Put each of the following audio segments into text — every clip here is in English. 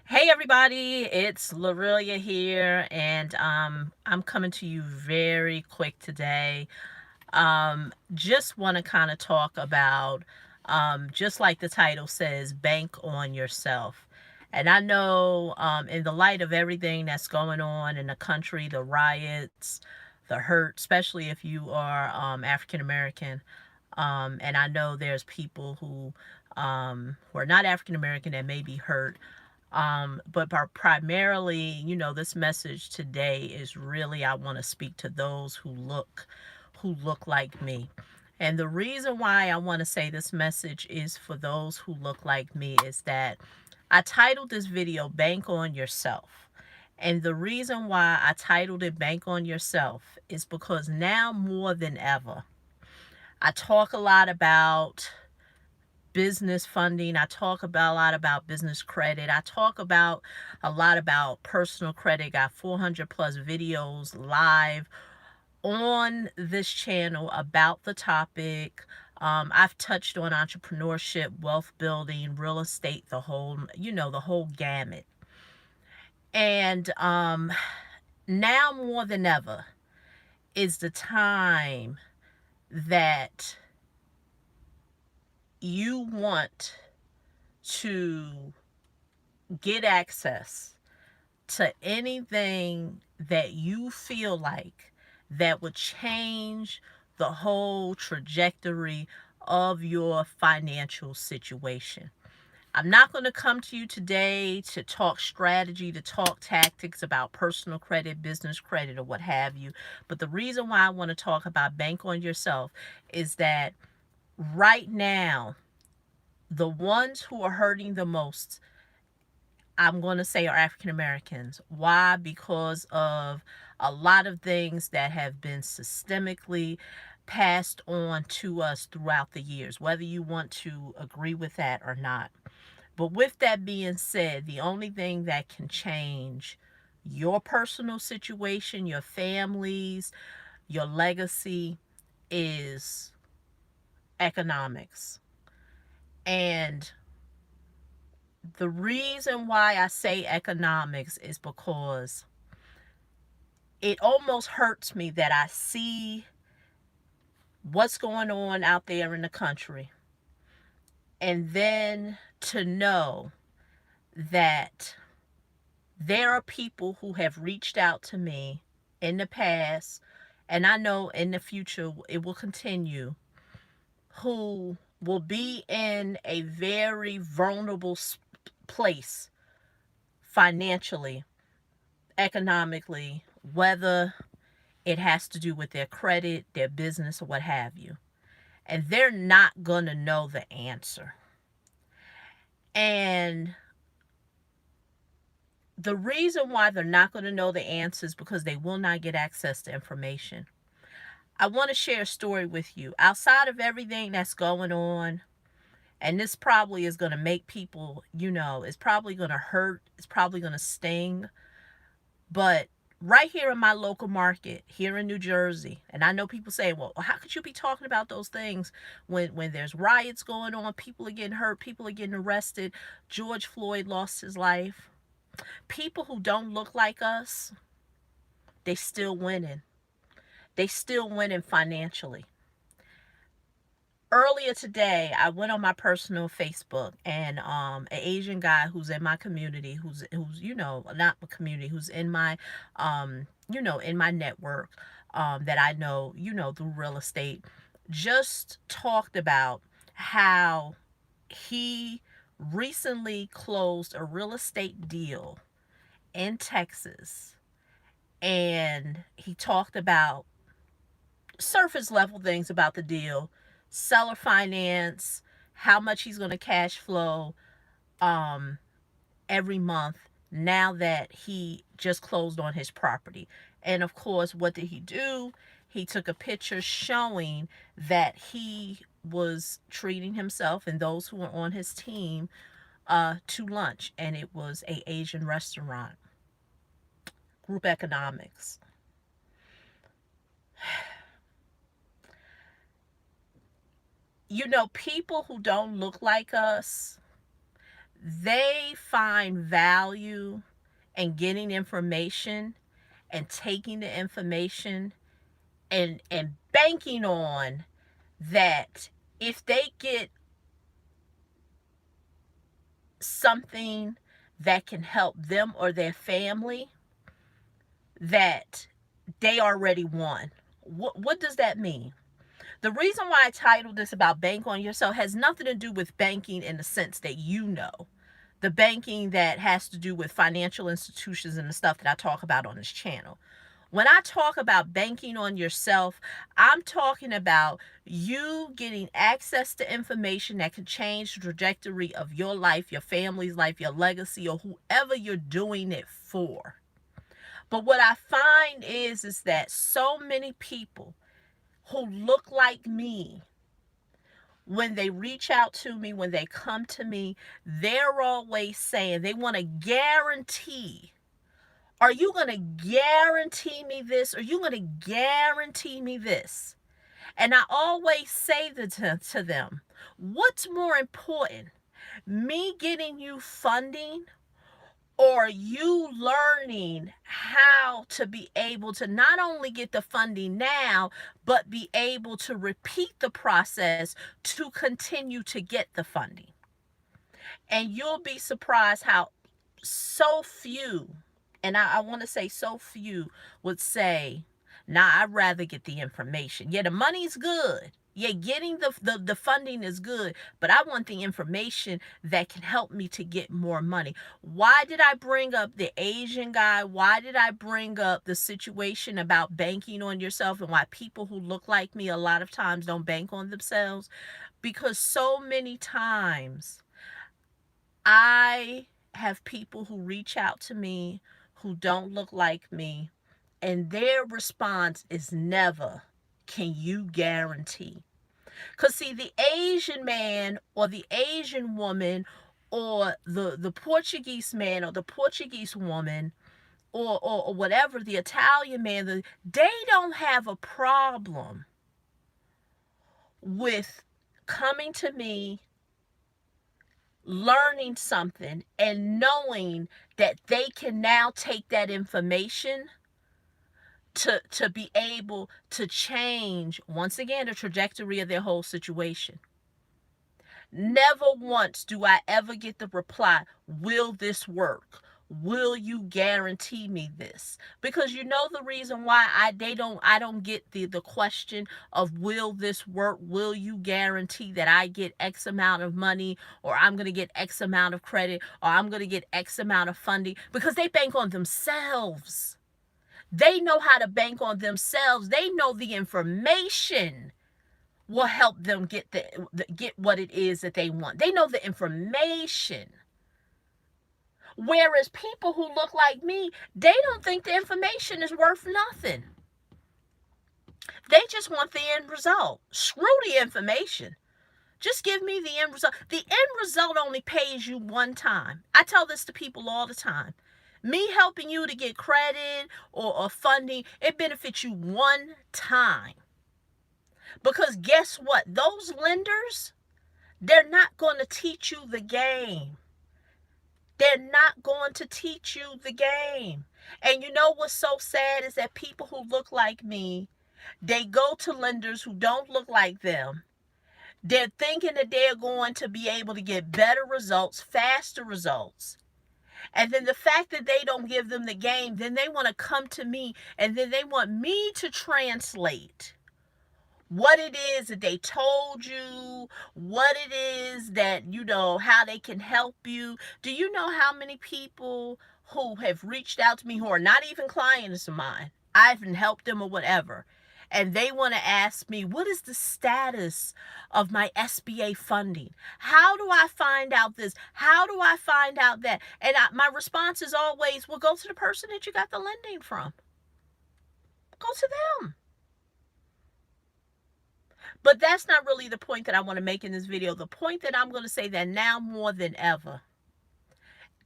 Hey everybody, it's Lorelia here, and I'm coming to you very quick today. Just want to kind of talk about, just like the title says, bank on yourself. And I know, in the light of everything that's going on in the country, the riots, the hurt, especially if you are African American, and I know there's people who are not African American that may be hurt, but primarily, this message today is really I want to speak to those who look like me. And the reason why I want to say this message is for those who look like me is that I titled this video Bank on Yourself. And the reason why I titled it Bank on Yourself is because now more than ever, I talk a lot about business funding. I talk about a lot about business credit. I talk about a lot about personal credit. Got 400 plus videos live on this channel about the topic. I've touched on entrepreneurship, wealth building, real estate, the whole gamut. And now more than ever is the time that you want to get access to anything that you feel like that would change the whole trajectory of your financial situation. I'm not going to come to you today to talk strategy, to talk tactics about personal credit, business credit, or what have you. But the reason why I want to talk about bank on yourself is that right now, the ones who are hurting the most, I'm going to say, are African Americans. Why? Because of a lot of things that have been systemically passed on to us throughout the years, whether you want to agree with that or not. But with that being said, the only thing that can change your personal situation, your families, your legacy is economics. And the reason why I say economics is because it almost hurts me that I see what's going on out there in the country, and then to know that there are people who have reached out to me in the past, and I know in the future it will continue, who will be in a very vulnerable place financially, economically, whether it has to do with their credit, their business, or what have you. And they're not going to know the answer. And the reason why they're not going to know the answer is because they will not get access to information. I want to share a story with you. Outside of everything that's going on, and this probably is going to make people, it's probably going to hurt, it's probably going to sting, but right here in my local market here in New Jersey, and I know people say, well, how could you be talking about those things when there's riots going on, people are getting hurt, people are getting arrested, George Floyd lost his life. People who don't look like us, they still winning. They still winning financially. Earlier today, I went on my personal Facebook, and an Asian guy who's in my community, who's not my community, who's in my in my network, that I know, through real estate, just talked about how he recently closed a real estate deal in Texas, and he talked about surface level things about the deal, seller finance, how much he's going to cash flow um, every month now that he just closed on his property. And of course, what did he do? He took a picture showing that he was treating himself and those who were on his team to lunch, and it was a Asian restaurant. Group economics. People who don't look like us, they find value in getting information and taking the information and banking on that if they get something that can help them or their family, that they already won. What does that mean? The reason why I titled this about bank on yourself has nothing to do with banking in the sense that you know. The banking that has to do with financial institutions and the stuff that I talk about on this channel. When I talk about banking on yourself, I'm talking about you getting access to information that can change the trajectory of your life, your family's life, your legacy, or whoever you're doing it for. But what I find is that so many people who look like me, when they reach out to me, when they come to me, they're always saying they want to guarantee. Are you going to guarantee me this? Are you going to guarantee me this? And I always say to them, what's more important? Me getting you funding, or you learning how to be able to not only get the funding now, but be able to repeat the process to continue to get the funding? And you'll be surprised how so few, and I want to say so few, would say, nah, I'd rather get the information. Yeah, the money's good. Yeah, getting the funding is good, but I want the information that can help me to get more money. Why did I bring up the Asian guy? Why did I bring up the situation about banking on yourself and why people who look like me a lot of times don't bank on themselves? Because so many times I have people who reach out to me who don't look like me, and their response is never, can you guarantee? Because, see, the Asian man or the Asian woman or the Portuguese man or the Portuguese woman or whatever, the Italian man, they don't have a problem with coming to me, learning something, and knowing that they can now take that information to be able to change, once again, the trajectory of their whole situation. Never once do I ever get the reply, will this work? Will you guarantee me this? Because you know the reason why I don't get the question of, will this work? Will you guarantee that I get X amount of money, or I'm going to get X amount of credit, or I'm going to get X amount of funding? Because they bank on themselves. They know how to bank on themselves. They know the information will help them get get what it is that they want. They know the information. Whereas people who look like me, they don't think the information is worth nothing. They just want the end result. Screw the information. Just give me the end result. The end result only pays you one time. I tell this to people all the time. Me helping you to get credit or funding, it benefits you one time. Because guess what? Those lenders, they're not going to teach you the game. They're not going to teach you the game. And you know what's so sad is that people who look like me, they go to lenders who don't look like them. They're thinking that they're going to be able to get better results, faster results. And then the fact that they don't give them the game, then they want to come to me, and then they want me to translate what it is that they told you, what it is that, you know, how they can help you. Do you know how many people who have reached out to me who are not even clients of mine, I haven't helped them or whatever, and they want to ask me, what is the status of my SBA funding? How do I find out this? How do I find out that? And my response is always, well, go to the person that you got the lending from. Go to them. But that's not really the point that I want to make in this video. The point that I'm going to say that now more than ever,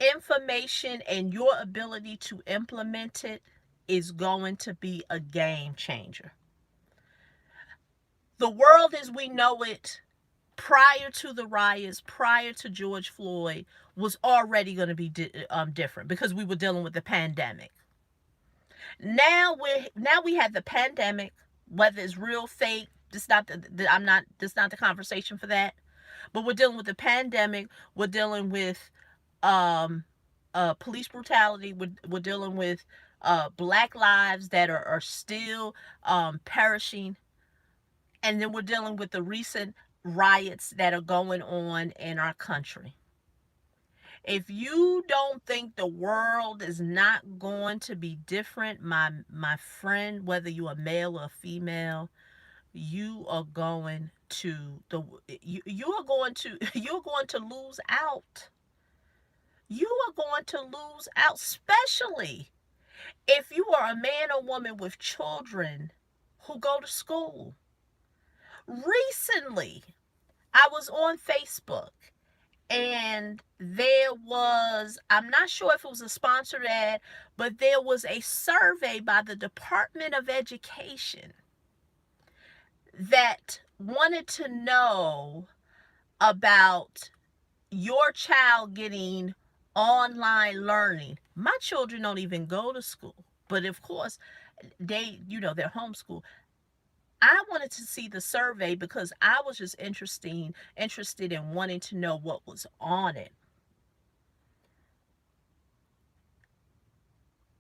information and your ability to implement it is going to be a game changer. The world as we know it prior to the riots, prior to George Floyd, was already going to be different because we were dealing with the pandemic. Now we have the pandemic, whether it's real, fake. This not I'm not. This not the conversation for that. But we're dealing with the pandemic. We're dealing with um, police brutality. We're dealing with black lives that are still perishing, and then we're dealing with the recent riots that are going on in our country. If you don't think the world is not going to be different, my friend, whether you're a male or a female, you are going to you are going to you're going to lose out. You are going to lose out, especially if you are a man or woman with children who go to school. Recently, I was on Facebook, and there was, I'm not sure if it was a sponsored ad, but there was a survey by the Department of Education that wanted to know about your child getting online learning. My children don't even go to school, but of course they're homeschooled. I wanted to see the survey because I was just interested in wanting to know what was on it.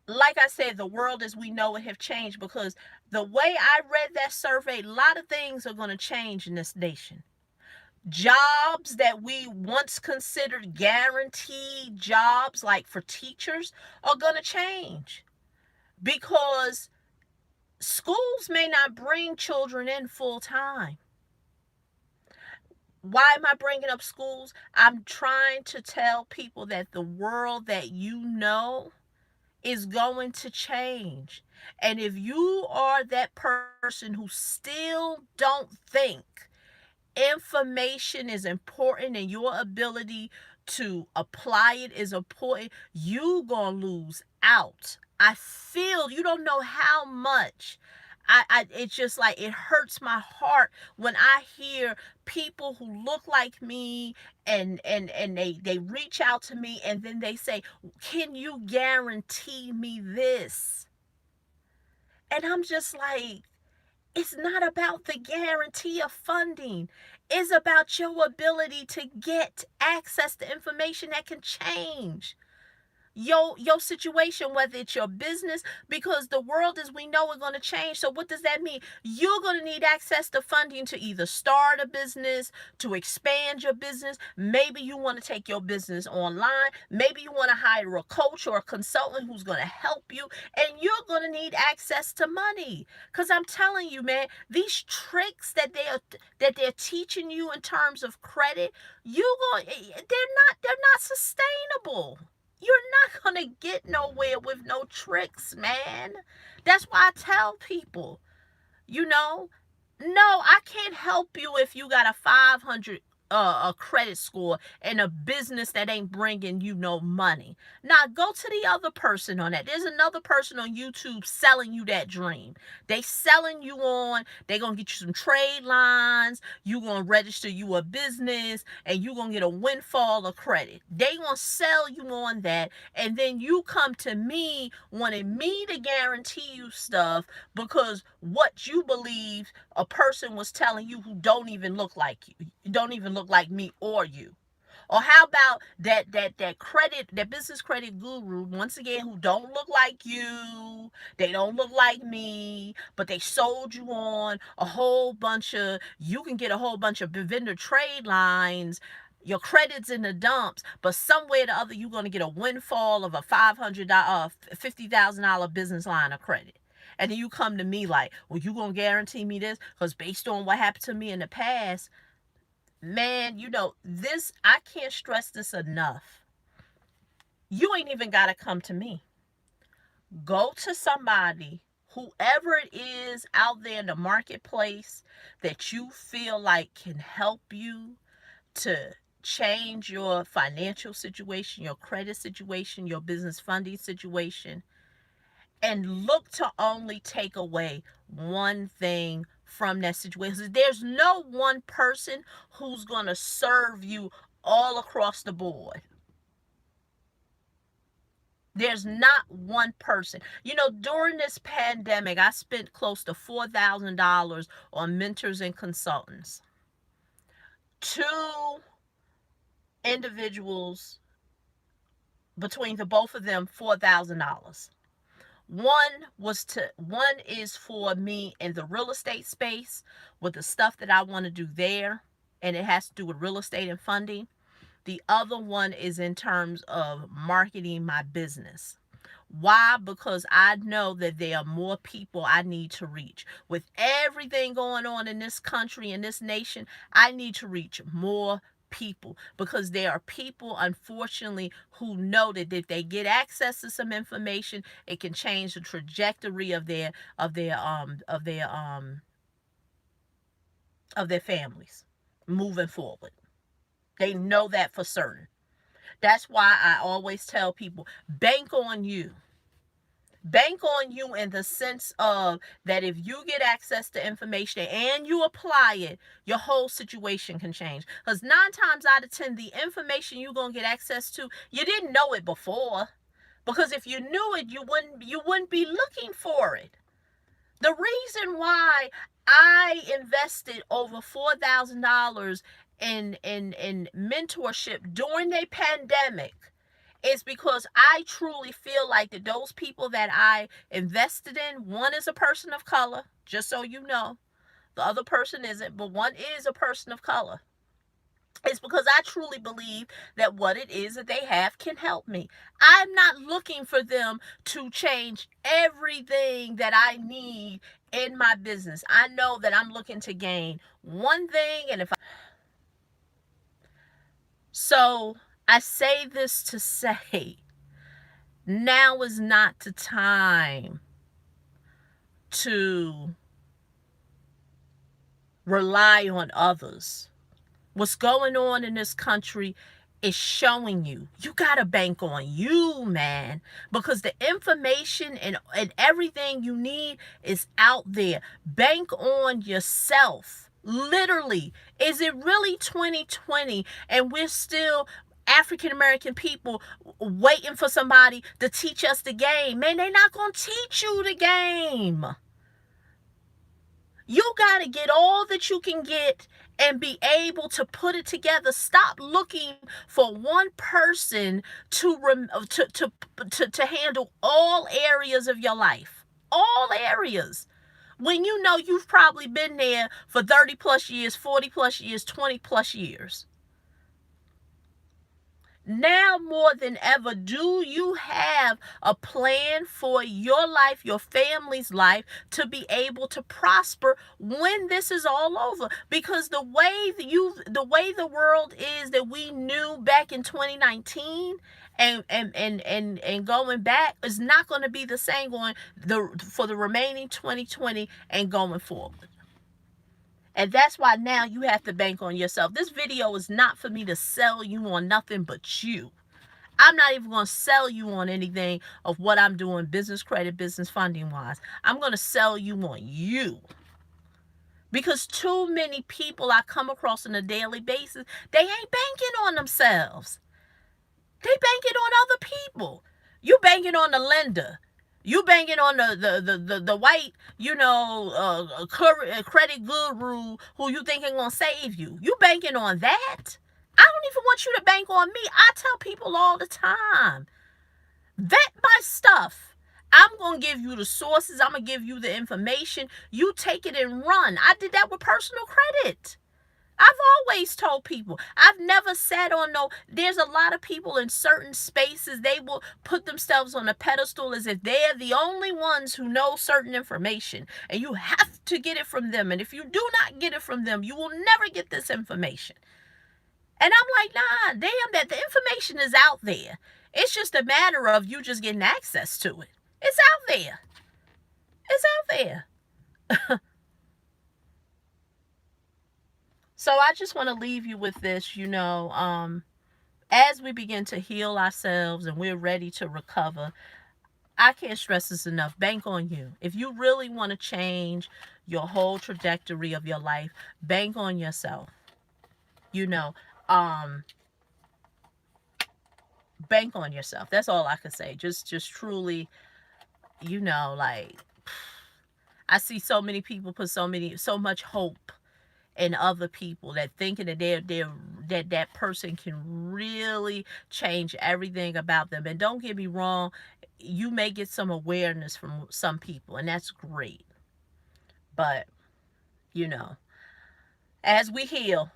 Like I said, the world as we know it have changed, because the way I read that survey, a lot of things are going to change in this nation. Jobs that we once considered guaranteed jobs, like for teachers, are going to change because schools may not bring children in full time. Why am I bringing up schools? I'm trying to tell people that the world that you know is going to change. And if you are that person who still don't think information is important and your ability to apply it is important, you gonna lose out. I feel you don't know how much it's just like it hurts my heart when I hear people who look like me and they reach out to me and then they say, can you guarantee me this? And I'm just like, it's not about the guarantee of funding. It's about your ability to get access to information that can change your situation, whether it's your business, because the world as we know is going to change. So what does that mean? You're going to need access to funding to either start a business, to expand your business. Maybe you want to take your business online. Maybe you want to hire a coach or a consultant who's going to help you, and you're going to need access to money. Because I'm telling you, man, these tricks that they're teaching you in terms of credit, they're not sustainable. You're not going to get nowhere with no tricks, man. That's why I tell people, no, I can't help you if you got a 500 a credit score and a business that ain't bringing you no money. Now go to the other person on that. There's another person on YouTube selling you that dream. They selling you on, they gonna get you some trade lines, you gonna register you a business, and you gonna get a windfall of credit. They gonna sell you on that, and then you come to me wanting me to guarantee you stuff because what you believe a person was telling you who don't even look like you, don't even look like me or you. Or how about that business credit guru, once again, who don't look like you, they don't look like me, but they sold you on a whole bunch of, you can get a whole bunch of vendor trade lines, your credit's in the dumps, but somewhere or the other you're going to get a windfall of a $50,000 business line of credit. And then you come to me like, well, you going to guarantee me this? Because based on what happened to me in the past, man, this, I can't stress this enough. You ain't even got to come to me. Go to somebody, whoever it is out there in the marketplace that you feel like can help you to change your financial situation, your credit situation, your business funding situation, and look to only take away one thing from that situation. There's no one person who's going to serve you all across the board. There's not one person. During this pandemic, I spent close to $4,000 on mentors and consultants. Two individuals, between the both of them, $4,000. One is for me in the real estate space with the stuff that I want to do there, and it has to do with real estate and funding. The other one is in terms of marketing my business. Why? Because I know that there are more people I need to reach. With everything going on in this country, in this nation, I need to reach more people, because there are people, unfortunately, who know that if they get access to some information, it can change the trajectory of their families moving forward. They know that for certain. That's why I always tell people, bank on you. Bank on you in the sense of that if you get access to information and you apply it, your whole situation can change. Because 9 times out of 10, the information you're going to get access to, you didn't know it before. Because if you knew it, you wouldn't be looking for it. The reason why I invested over $4,000 in mentorship during a pandemic is because I truly feel like that those people that I invested in, one is a person of color, just so you know. The other person isn't, but one is a person of color. It's because I truly believe that what it is that they have can help me. I'm not looking for them to change everything that I need in my business. I know that I'm looking to gain one thing, and so I say this to say, now is not the time to rely on others. What's going on in this country is showing you gotta bank on you, man, because the information and everything you need is out there. Bank on yourself. Literally. Is it really 2020 and we're still African American people waiting for somebody to teach us the game? Man, they're not gonna teach you the game. You got to get all that you can get and be able to put it together. Stop looking for one person to handle all areas of your life. All areas. When you know you've probably been there for 30 plus years, 40 plus years, 20 plus years. Now more than ever, do you have a plan for your life, your family's life, to be able to prosper when this is all over? Because the way the world is that we knew back in 2019 and going back is not going to be the same for the remaining 2020 and going forward. And that's why now you have to bank on yourself. This video is not for me to sell you on nothing but you. I'm not even going to sell you on anything of what I'm doing business credit, business funding wise. I'm going to sell you on you. Because too many people I come across on a daily basis, they ain't banking on themselves. They banking on other people. You banking on the lender. You banking on the white, credit guru who you think is going to save you. You banking on that. I don't even want you to bank on me. I tell people all the time, vet my stuff. I'm going to give you the sources. I'm going to give you the information. You take it and run. I did that with personal credit. I've always told people, I've never sat on there's a lot of people in certain spaces, they will put themselves on a pedestal as if they're the only ones who know certain information. And you have to get it from them. And if you do not get it from them, you will never get this information. And I'm like, nah, damn, that the information is out there. It's just a matter of you just getting access to it. It's out there. It's out there. So I just want to leave you with this, as we begin to heal ourselves and we're ready to recover, I can't stress this enough. Bank on you. If you really want to change your whole trajectory of your life, bank on yourself. You know, um, bank on yourself. That's all I could say. Just truly, like I see so many people put so much hope in other people, that thinking that that person can really change everything about them. And don't get me wrong, you may get some awareness from some people, and that's great. But you know, as we heal,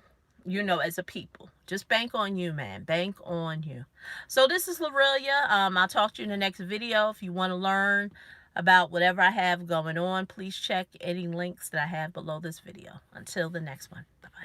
as a people, just bank on you, man. Bank on you. So this is Lorelia. I'll talk to you in the next video. If you want to learn about whatever I have going on, please check any links that I have below this video. Until the next one. Bye-bye.